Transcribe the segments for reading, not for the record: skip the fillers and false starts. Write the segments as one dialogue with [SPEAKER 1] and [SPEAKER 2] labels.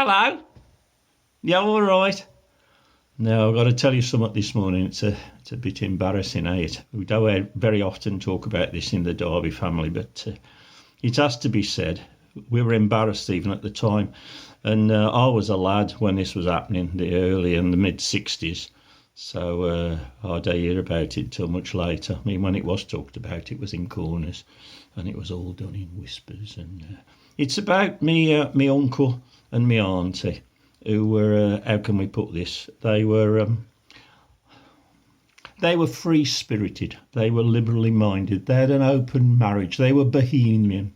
[SPEAKER 1] Hello. Yeah, all right. Now, I've got to tell you something this morning. It's a bit embarrassing, We don't very often talk about this in the Darby family, but it has to be said. We were embarrassed even at the time. And I was a lad when this was happening, the early and the mid-60s. So I didn't hear about it till much later. I mean, when it was talked about, it was in corners and it was all done in whispers. And it's about me uncle and me auntie, who were, how can we put this? They were free-spirited. They were liberally minded. They had an open marriage. They were bohemian.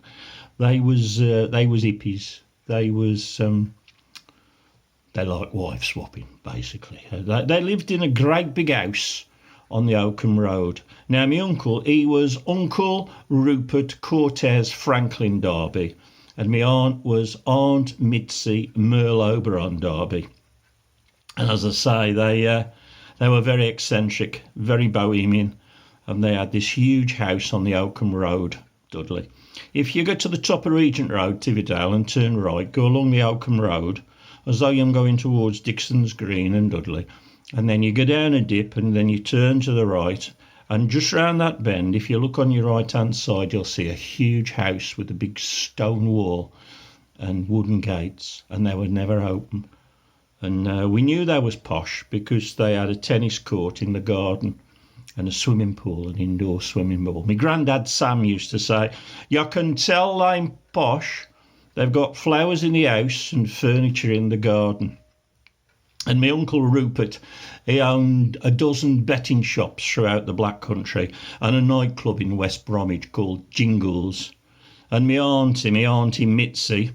[SPEAKER 1] They was hippies. They like wife swapping, basically. They lived in a great big house on the Oakham Road. Now, my uncle, he was Uncle Rupert Cortez Franklin Darby, and my aunt was Aunt Mitzi Merle Oberon Darby. And as I say, they were very eccentric, very bohemian, and they had this huge house on the Oakham Road, Dudley. If you go to the top of Regent Road, Tividale, and turn right, go along the Oakham Road, as though you're going towards Dixon's Green and Dudley, and then you go down a dip and then you turn to the right, and just round that bend, if you look on your right hand side, you'll see a huge house with a big stone wall and wooden gates, and they were never open. And we knew they was posh because they had a tennis court in the garden and a swimming pool, an indoor swimming pool. My granddad Sam used to say, you can tell I'm posh. They've got flowers in the house and furniture in the garden. And my uncle Rupert, he owned a dozen betting shops throughout the Black Country and a nightclub in West Bromwich called Jingles. And my auntie Mitzi,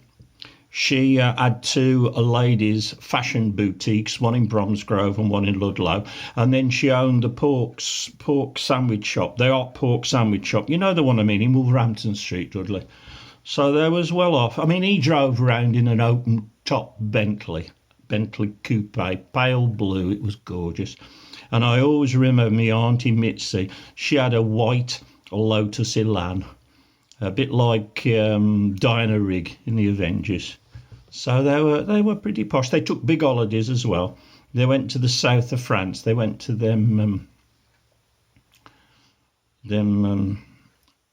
[SPEAKER 1] she had two ladies' fashion boutiques, one in Bromsgrove and one in Ludlow. And then she owned the pork sandwich shop, the hot pork sandwich shop. You know the one I mean, in Wolverhampton Street, Dudley. So they was well off. I mean, he drove around in an open-top Bentley coupe, pale blue. It was gorgeous. And I always remember my auntie Mitzi. She had a white Lotus Elan, a bit like Diana Rigg in the Avengers. So they were pretty posh. They took big holidays as well. They went to the south of France. They went to them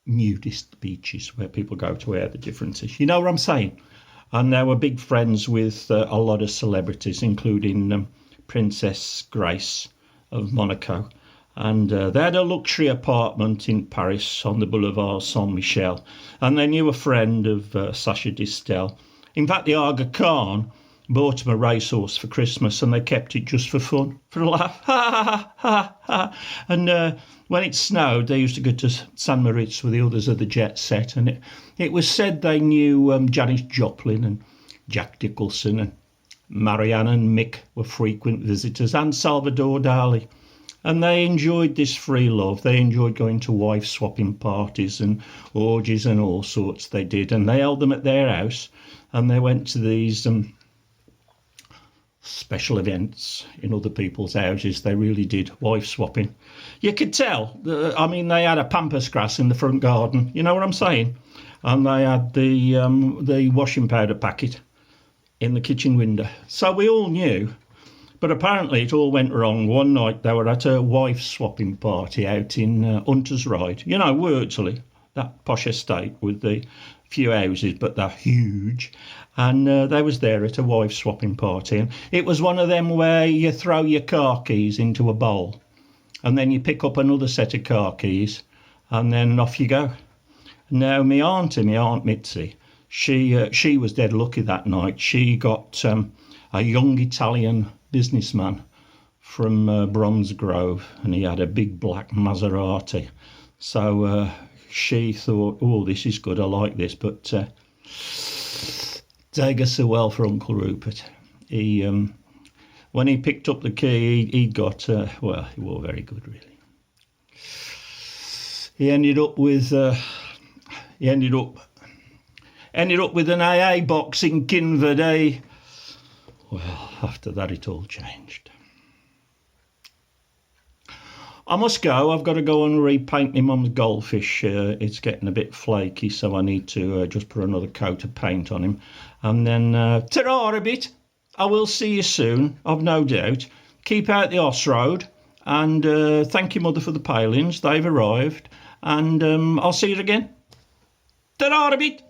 [SPEAKER 1] nudist beaches where people go to wear the differences. You know what I'm saying? And they were big friends with a lot of celebrities, including Princess Grace of Monaco. And they had a luxury apartment in Paris on the Boulevard Saint-Michel. And they knew a friend of Sacha Distel. In fact, the Aga Khan bought him a racehorse for Christmas, and they kept it just for fun, for a laugh. Ha, ha, ha, ha. And when it snowed, they used to go to St. Moritz with the others of the jet set, and it was said they knew Janis Joplin and Jack Nicholson, and Marianne and Mick were frequent visitors, and Salvador Dali. And they enjoyed this free love. They enjoyed going to wife-swapping parties and orgies and all sorts they did, and they held them at their house, and they went to these special events in other people's houses. They really did wife swapping. You could tell. I mean, they had a pampas grass in the front garden. You know what I'm saying? And they had the washing powder packet in the kitchen window. So we all knew. But apparently it all went wrong. One night they were at a wife swapping party out in Hunter's Ride. You know, Wortley, that posh estate with the few houses, but they're huge. And they was there at a wife swapping party, and it was one of them where you throw your car keys into a bowl and then you pick up another set of car keys and then off you go. Now my aunt Mitzi, she was dead lucky that night. She got a young Italian businessman from Bromsgrove, and he had a big black Maserati. So she thought, oh, this is good, I like this. But didn't go so well for Uncle Rupert. He, when he picked up the key, he got, well, he wasn't very good, really. He ended up with an AA box in Kinverde. Well, after that, it all changed. I must go. I've got to go and repaint my mum's goldfish. It's getting a bit flaky, so I need to just put another coat of paint on him. And then, ta-ra a bit. I will see you soon, I've no doubt. Keep out the Oss Road. And thank you, Mother, for the palings. They've arrived. And I'll see you again. Ta-ra a bit.